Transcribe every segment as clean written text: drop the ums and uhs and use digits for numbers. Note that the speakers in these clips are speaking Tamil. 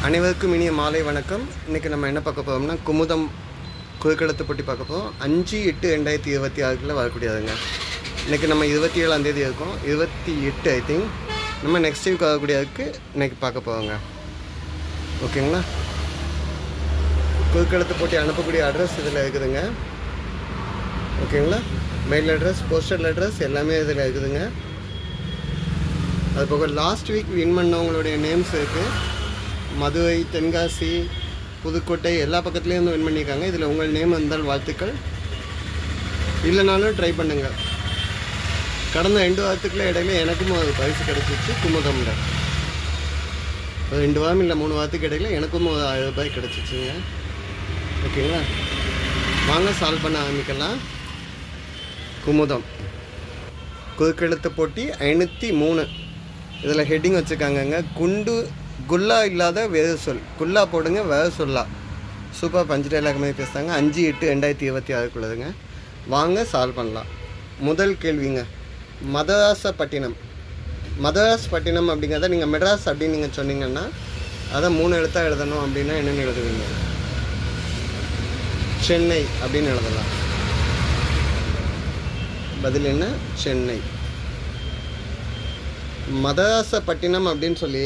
அனைவருக்கும் இனிய மாலை வணக்கம். இன்றைக்கி நம்ம என்ன பார்க்க போகிறோம்னா குமுதம் குறுக்கெழுத்து போட்டி பார்க்க போகிறோம். 5/8/2026 வரக்கூடியதுங்க. இன்றைக்கி நம்ம 27ஆம் தேதி இருக்கோம். 28 ஐ திங்க் நம்ம நெக்ஸ்ட் வீக் வரக்கூடியதுக்கு இன்றைக்கி பார்க்க போகிறோங்க. ஓகேங்களா? குறுக்கெழுத்து போட்டி அனுப்பக்கூடிய அட்ரஸ் இதில் இருக்குதுங்க. ஓகேங்களா? மெயில் அட்ரஸ், போஸ்டல் அட்ரஸ் எல்லாமே இதில் இருக்குதுங்க. அது போக லாஸ்ட் வீக் வின் பண்ணவங்களுடைய நேம்ஸ் இருக்குது. மதுரை, தென்காசி, புதுக்கோட்டை எல்லா பக்கத்துலேயும் வந்து வின் பண்ணியிருக்காங்க. இதில் உங்கள் நேம் வந்தால் வாழ்த்துக்கள். இல்லைனாலும் ட்ரை பண்ணுங்கள். கடந்த 2 வாரத்துக்குள்ள இடையில எனக்கும் ஒரு பரிசு கிடச்சிச்சு குமுதம்ல. 2 வாரம் இல்லை 3 வாரத்துக்கு இடையில எனக்கும் ஒரு 1000 ரூபாய் கிடச்சிச்சுங்க. ஓகேங்களா? வாங்க சால்வ் பண்ண ஆரம்பிக்கலாம். குமுதம் குறுக்கெழுத்து போட்டி 503. இதில் ஹெட்டிங் வச்சுருக்காங்கங்க. குல்லா இல்லாத வேறு சொல். குல்லா போடுங்க, வேறு சொல்லா. சூப்பர் பஞ்சு டைலாக் மாதிரி பேசுகிறாங்க. 5/8/2026 வாங்க சால்வ் பண்ணலாம். முதல் கேள்விங்க, மதராசப்பட்டினம். மதராஸ்பட்டினம் அப்படிங்கிறத நீங்கள் மெட்ராஸ் அப்படின்னு நீங்கள் சொன்னீங்கன்னா அதை 3 எழுத்தாக எழுதணும். அப்படின்னா என்னென்னு எழுதுவீங்க? சென்னை அப்படின்னு எழுதலாம். பதில் என்ன? சென்னை. மதராசப்பட்டினம் அப்படின்னு சொல்லி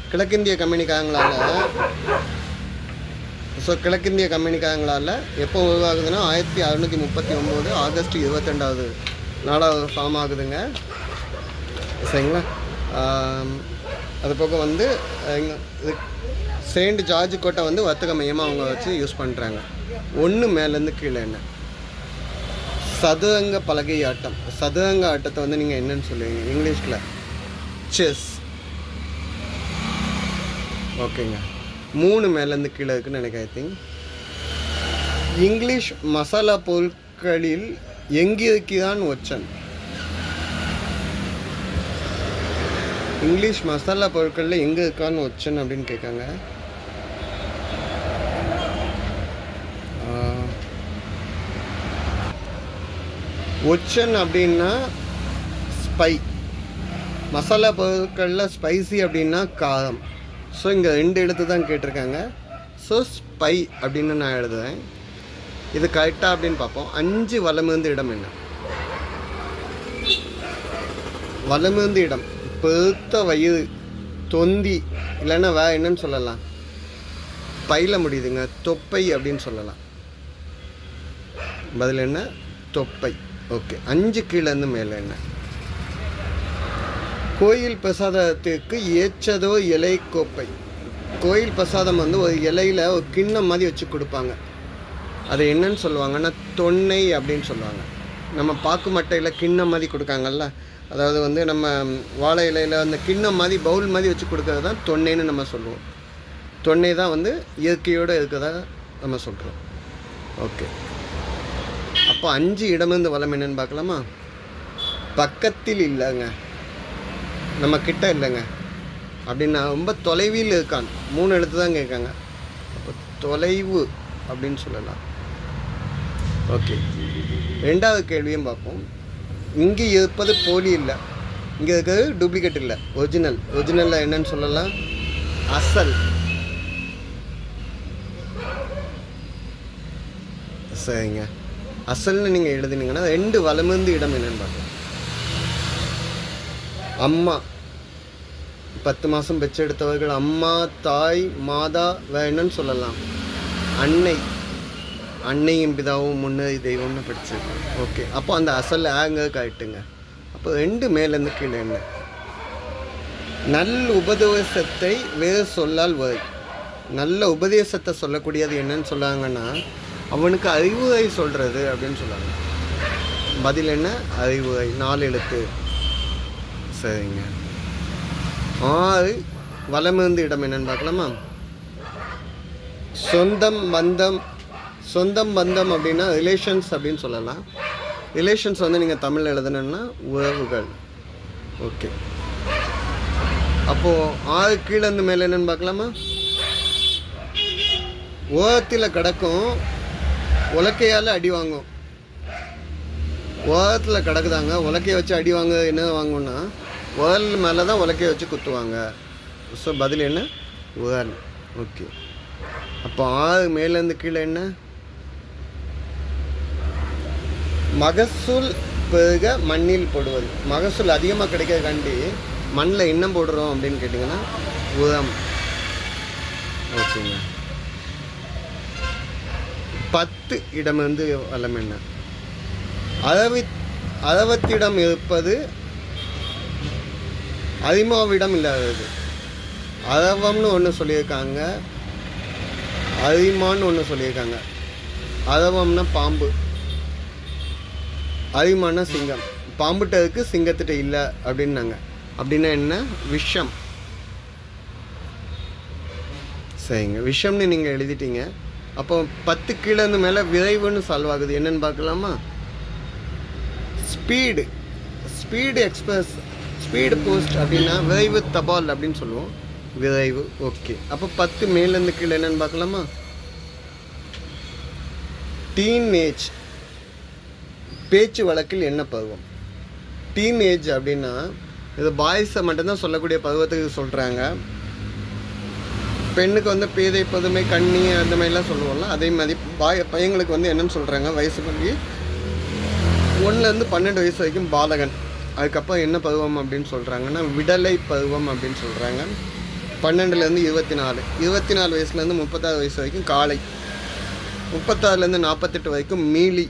கிழக்கிந்திய கம்பெனிக்காரங்களால் எப்போ உருவாகுதுன்னா 1639 ஆகஸ்ட் 22 நாளாவது ஃபார்ம் ஆகுதுங்க. சரிங்களா? அது போக வந்து செயின்ட் ஜார்ஜ் கோட்டை வந்து வர்த்தக மையமாக அவங்க வச்சு யூஸ் பண்ணுறாங்க. 1 மேலேருந்து கீழே என்ன? சதுரங்க பலகை ஆட்டம். சதுரங்க ஆட்டத்தை வந்து நீங்கள் என்னன்னு சொல்லுவீங்க இங்கிலீஷில்? செஸ். ஓகேங்க. 3 மேலேருந்து கீழே இருக்குன்னு நினைக்கிறேன். ஐ திங்க் இங்கிலீஷ் மசாலா பொருட்களில் எங்கிருக்கிறான் ஒற்றன்? இங்கிலீஷ் மசாலா பொருட்களில் எங்கே இருக்கான்னு ஒற்றன் அப்படின்னு கேட்காங்க. ஒற்றன் அப்படின்னா ஸ்பை. மசாலா பொருட்களில் ஸ்பைசி அப்படின்னா காரம். ஸோ இங்கே 2 எழுத்து தான் கேட்டிருக்காங்க. ஸோ ஸ்பை அப்படின்னு நான் எழுதுவேன். இது கரெக்டாக அப்படின்னு பார்ப்போம். 5 வலமிருந்து இடம் என்ன? வலமிருந்து இடம் பெருத்த வயிறு, தொந்தி, இல்லைன்னா என்னன்னு சொல்லலாம்? பையில் முடியுதுங்க. தொப்பை அப்படின்னு சொல்லலாம். பதில் என்ன? தொப்பை. ஓகே. 5 கீழேருந்து மேலே என்ன? கோயில் பிரசாதத்துக்கு ஏற்றதோ இலை கோப்பை. கோயில் பிரசாதம் வந்து ஒரு இலையில் ஒரு கிண்ணம் மாதிரி வச்சு கொடுப்பாங்க. அது என்னன்னு சொல்லுவாங்கன்னா தொன்னை அப்படின்னு சொல்லுவாங்க. நம்ம பாக்கு மட்டையில் கிண்ணம் மாதிரி கொடுக்காங்கல்ல, அதாவது வந்து நம்ம வாழை இலையில் அந்த கிண்ணம் மாதிரி பவுல் மாதிரி வச்சு கொடுக்கறது தான் தொன்னைன்னு நம்ம சொல்லுவோம். தொன்னை தான் வந்து இயற்கையோடு இருக்கிறதா நம்ம சொல்கிறோம். ஓகே. அப்போ 5 இடமிருந்து வளம் என்னன்னு பார்க்கலாமா? பக்கத்தில் இல்லைங்க, நம்ம கிட்ட இல்லைங்க. அப்படின்னா ரொம்ப தொலைவில் இருக்கான். 3 எழுத்து தான் கேட்காங்க. அப்போ தொலைவு அப்படின்னு சொல்லலாம். ஓகே. 2வது கேள்வியும் பார்ப்போம். இங்கே இருப்பது போலி இல்லை, இங்கே இருக்கிறது டூப்ளிகேட் இல்லை, ஒரிஜினல். ஒரிஜினலில் என்னன்னு சொல்லலாம்? அசல். சரிங்க. அசல்னு நீங்கள் எழுதுனீங்கன்னா 2 வலமிருந்து இடம் என்னன்னு பார்க்கலாம். அம்மா. 10 மாதம் பெற்றெடுத்தவர்கள் அம்மா, தாய், மாதா, என்னன்னு சொல்லலாம்? அன்னை. அன்னையும் பிதாவும் முன்னறி தெய்வம்னு படிச்சிருக்கேன். ஓகே. அப்போ அந்த அசல் ஆங்க காட்டுங்க. அப்போ 2 மேலேருந்து கீழே என்ன? நல்ல உபதேசத்தை வேறு சொல்லால் வரை. நல்ல உபதேசத்தை சொல்லக்கூடியது என்னன்னு சொல்லாங்கன்னா அவனுக்கு அறிவுரை சொல்கிறது அப்படின்னு சொல்லுவாங்க. பதில் என்ன? அறிவுரை. 4 எழுத்து. சரிங்க. 6 வலமிருந்து இடம் என்னன்னு பார்க்கலாமா? சொந்தம் பந்தம். சொந்தம் பந்தம் அப்படின்னா ரிலேஷன்ஸ் அப்படின்னு சொல்லலாம். ரிலேஷன்ஸ் வந்து நீங்கள் தமிழில் எழுதணுன்னா உறவுகள். ஓகே. அப்போது 6 கீழேருந்து மேலே என்னன்னு பார்க்கலாமா? ஓரத்தில் கிடக்கும், உலக்கையால் அடி வாங்கும். ஓரத்தில் கிடக்குதாங்க, உலக்கையை வச்சு அடி வாங்க. என்ன வாங்குன்னா உரல் மேலே தான் உலக்கையை வச்சு குத்துவாங்க. ஸோ பதில் என்ன? உரல். ஓகே. அப்போ 6 மேலேருந்து கீழே என்ன? மகசூல் பெருக மண்ணில் போடுவது. மகசூல் அதிகமாக கிடைக்கிறதுக்காண்டி மண்ணில் என்ன போடுறோம் அப்படின்னு கேட்டிங்கன்னா உரம். ஓகேங்க. 10 இடமிருந்து வளம் என்ன? அளவத்திடம் இருப்பது அதிமாவிடம் இல்லாதது. அரவம்னு ஒன்று சொல்லியிருக்காங்க, அதிமான்னு ஒன்று சொல்லியிருக்காங்க. அரவம்னா பாம்பு, அதிமானா சிங்கம். பாம்புகிட்ட இருக்குது, சிங்கத்திட்ட இல்லை அப்படின்னாங்க. அப்படின்னா என்ன? விஷம். சரிங்க, விஷம்னு நீங்கள் எழுதிட்டீங்க. அப்போ 10 கீழேருந்து மேலே விரைவுன்னு சால்வ் ஆகுது. என்னென்னு பார்க்கலாமா? ஸ்பீடு எக்ஸ்பிரஸ், ஸ்பீடு போஸ்ட் அப்படின்னா விரைவு தபால் அப்படின்னு சொல்லுவோம். விரைவு. ஓகே. அப்போ 10 மேலேருந்து கீழே என்னென்னு பார்க்கலாமா? டீனேஜ், பேச்சு வழக்கில் என்ன பருவம்? டீனேஜ் அப்படின்னா இது பாய்ஸை மட்டும்தான் சொல்லக்கூடிய பருவத்துக்கு சொல்கிறாங்க. பெண்ணுக்கு வந்து பேதை, பதுமை, கண்ணி அந்த மாதிரிலாம் சொல்லுவோம்ல, அதே மாதிரி பையங்களுக்கு வந்து என்னென்னு சொல்கிறாங்க, வயசு பண்ணி 1லேருந்து 12 வயசு வரைக்கும் பாலகன். அதுக்கப்புறம் என்ன பருவம் அப்படின்னு சொல்கிறாங்கன்னா விடலை பருவம் அப்படின்னு சொல்கிறாங்க. 12லேருந்து 24 வயசுலேருந்து 36 வயசு வரைக்கும் காளை. 36லேருந்து 48 வரைக்கும் மீலி.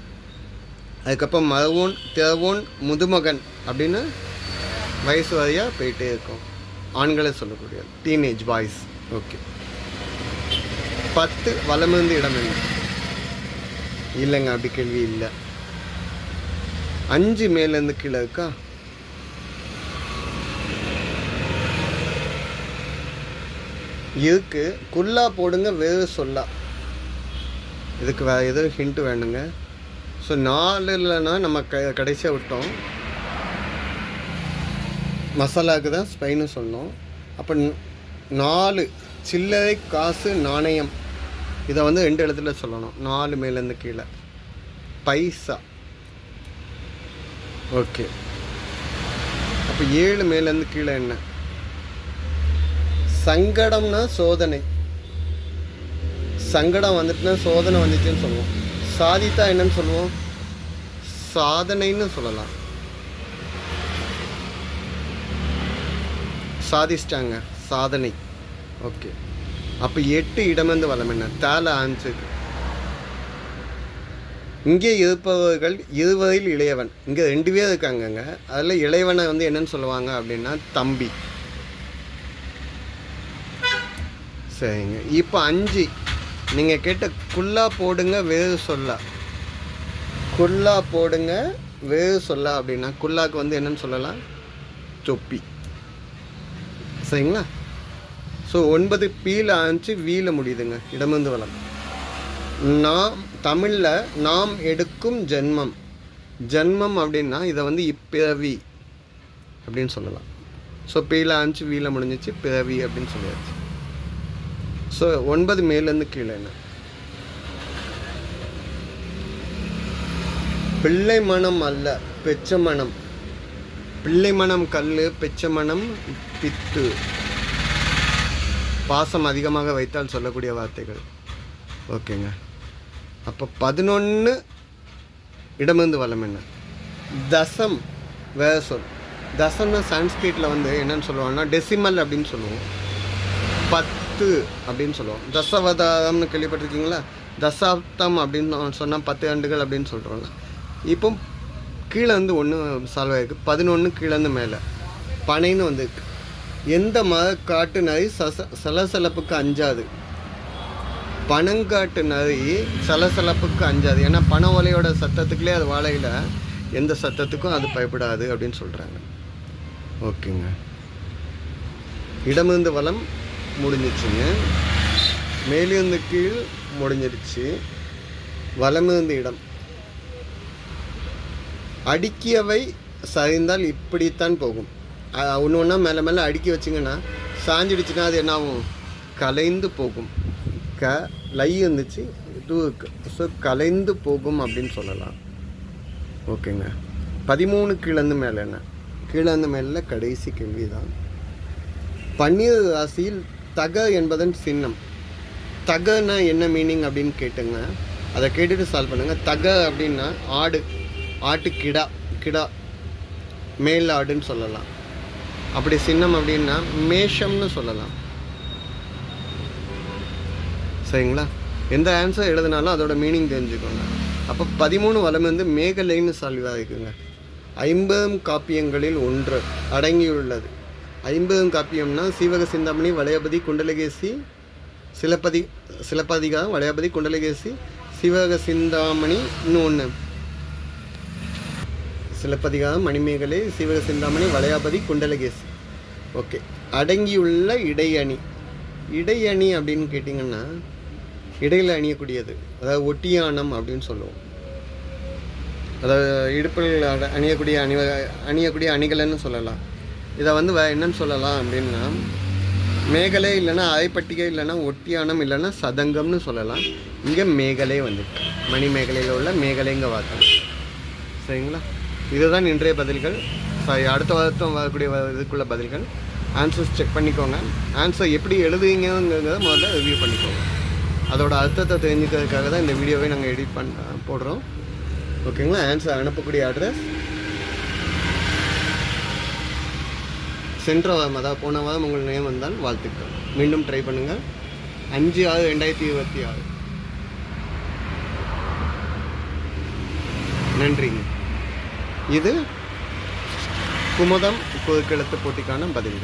அதுக்கப்புறம் மரவோன், திறவோன், முதுமகன் அப்படின்னு வயசு வரையாக போயிட்டே இருக்கும். ஆண்களை சொல்லக்கூடிய டீனேஜ் பாய்ஸ். ஓகே. 10 வலமிருந்து இடம் என்ன? இல்லைங்க, அப்படி கேள்வி இல்லை. 5 மேலேருந்து கீழே இருக்கா? இருக்கு. குல்லா போடுங்க வேறு சொல்லா. இதுக்கு வேறு எதுவும் ஹிண்ட் வேணுங்க. ஸோ 4லனா நம்ம கடைசியாக விட்டோம். மசாலாவுக்கு தான் ஸ்பைன்னு சொன்னோம். அப்போ 4 சில்லறை, காசு, நாணயம். இதை வந்து 2 எழுத்துல சொல்லணும். 4 மேலேருந்து கீழே பைசா. ஓகே. அப்போ 7 மேலேருந்து கீழே என்ன? சங்கடம்னா சோதனை. சங்கடம் வந்துட்டுனா சோதனை வந்துச்சுன்னு சொல்லுவோம். சாதித்தா என்னன்னு சொல்லுவோம்? சாதனைன்னு சொல்லலாம். சாதிச்சிட்டாங்க, சாதனை. ஓகே. அப்போ 8 இடமிருந்து வளம் என்ன? தேல ஆன்சருக்கு. இங்கே இருப்பவர்கள் 20 இளையவன். இங்கே 2 பேர் இருக்காங்கங்க. அதில் இளையவனை வந்து என்னன்னு சொல்லுவாங்க அப்படின்னா தம்பி. சரிங்க. இப்போ 5 நீங்கள் கேட்ட குல்லா போடுங்க வேறு சொல்லா. குல்லா போடுங்க வேறு சொல்லா அப்படின்னா குல்லாக்கு வந்து என்னன்னு சொல்லலாம்? தொப்பி. சரிங்களா? ஸோ 9 பீல ஆரம்பிச்சு வீல முடியுதுங்க. இடமிருந்து வளம். நாம் தமிழில் நாம் எடுக்கும் ஜென்மம். ஜென்மம் அப்படின்னா இதை வந்து இப்பிறவி அப்படின்னு சொல்லலாம். ஸோ பீல ஆரம்பிச்சு வீல முடிஞ்சிச்சு, பிறவி அப்படின்னு சொல்லியாச்சு. ஸோ 9 மேலேருந்து கீழே என்ன? பிள்ளை மனம் அல்ல, பெச்ச மனம். பிள்ளை மனம் கல், பெச்ச மனம் பித்து. பாசம் அதிகமாக வைத்தால் சொல்லக்கூடிய வார்த்தைகள். ஓகேங்க. அப்போ 11 இடமிருந்து வளம் என்ன? தசம் வேற சொல். தசம்னா சான்ஸ்கிரிட்டில் வந்து என்னன்னு சொல்லுவாங்கன்னா டெசிமல் அப்படின்னு சொல்லுவோம். 10 அப்படின்னு சொல்லுவோம். தசவதாரம்னு கேள்விப்பட்டிருக்கீங்களா? தசாப்தம் அப்படின்னு சொன்னால் 10 ஆண்டுகள் அப்படின்னு சொல்கிறோம்ல. இப்போ கீழே வந்து 1 சால்வ் ஆகிருக்கு. 11 கீழேருந்து மேலே பனைன்னு வந்துருக்கு. எந்த காட்டு நரி சலசலப்புக்கு அஞ்சாது? பனங்காட்டு நரி சலசலப்புக்கு அஞ்சாது. ஏன்னா பனை ஓலையோட சத்தத்துக்குள்ளே அது வாழையில் எந்த சத்தத்துக்கும் அது பயப்படாது அப்படின்னு சொல்கிறாங்க. ஓகேங்க. இடமிருந்து வளம் முடிஞ்சிச்சுங்க. மேலிருந்து கீழ் முடிஞ்சிருச்சு. வலமிருந்து இடம். அடுக்கியவை சரிந்தால் இப்படித்தான் போகும். ஒன்று ஒன்றா மேலே மேலே அடுக்கி வச்சிங்கன்னா சாஞ்சிடுச்சுன்னா அது என்ன ஆகும்? கலைந்து போகும். லை இருந்துச்சு, இது ஸோ கலைந்து போகும் அப்படின்னு சொல்லலாம். ஓகேங்க. 13 கீழேருந்து மேலே என்ன? கீழேருந்து மேலே கடைசி கேள்வி தான். பன்னீர் ராசியில் தக என்பதன் சின்னம். தகனா என்ன மீனிங் அப்படின்னு கேட்டுங்க. அதை கேட்டுட்டு சால்வ் பண்ணுங்கள். தக அப்படின்னா ஆட்டு கிடா மேல் ஆடுன்னு சொல்லலாம். அப்படி சின்னம் அப்படின்னா மேஷம்னு சொல்லலாம். சரிங்களா? எந்த ஆன்சர் எழுதினாலும் அதோட மீனிங் தெரிஞ்சுக்கோங்க. அப்போ 13 வலம் வந்து மேகலைன்னு சால்வ் ஆகிக்குங்க. 50 காப்பியங்களில் ஒன்று அடங்கியுள்ளது. 50 காப்பியம்னா சீவக சிந்தாமணி, வளையாபதி, குண்டலகேசி, சிலப்பதிகாரம், வளையாபதி, குண்டலகேசி, சீவக சிந்தாமணி, இன்னொன்று சிலப்பதிகாரம், மணிமேகலை, சீவக சிந்தாமணி, வளையாபதி, குண்டலகேசி. ஓகே. அடங்கியுள்ள இடையணி அப்படின்னு கேட்டிங்கன்னா இடையில் அணியக்கூடியது, அதாவது ஒட்டியானம் அப்படின்னு சொல்லுவோம். அதாவது இடுப்பில் அணியக்கூடிய அணிகளைன்னு சொல்லலாம். இதை வந்து என்னன்னு சொல்லலாம் அப்படின்னா மேகலை இல்லைன்னா அரைப்பட்டிகை இல்லைன்னா ஒட்டியானம் இல்லைன்னா சதங்கம்னு சொல்லலாம். இங்கே மேகலை வந்துட்டு மணிமேகலையில் உள்ள மேகலைங்க வார்த்தை. சரிங்களா? இதுதான் இன்றைய பதில்கள். அடுத்த வாரத்தும் வரக்கூடிய இதுக்குள்ள பதில்கள். ஆன்சர்ஸ் செக் பண்ணிக்கோங்க. ஆன்சர் எப்படி எழுதுவீங்கிறத முதல்ல ரிவ்யூ பண்ணிக்கோங்க. அதோட அர்த்தத்தை தெரிஞ்சுக்கிறதுக்காக தான் இந்த வீடியோவை நாங்கள் எடிட் போடுறோம். ஓகேங்களா? ஆன்சர் அனுப்பக்கூடிய அட்ரஸ் சென்ற வாரம், அதாவது போன வாரம் உங்கள் நேம் வந்தால் வாழ்த்துக்கள். மீண்டும் ட்ரை பண்ணுங்கள். 5/6/2026. நன்றிங்க. இது குமுதம் குறுக்கெழுத்து போட்டிக்கான பதில்கள்.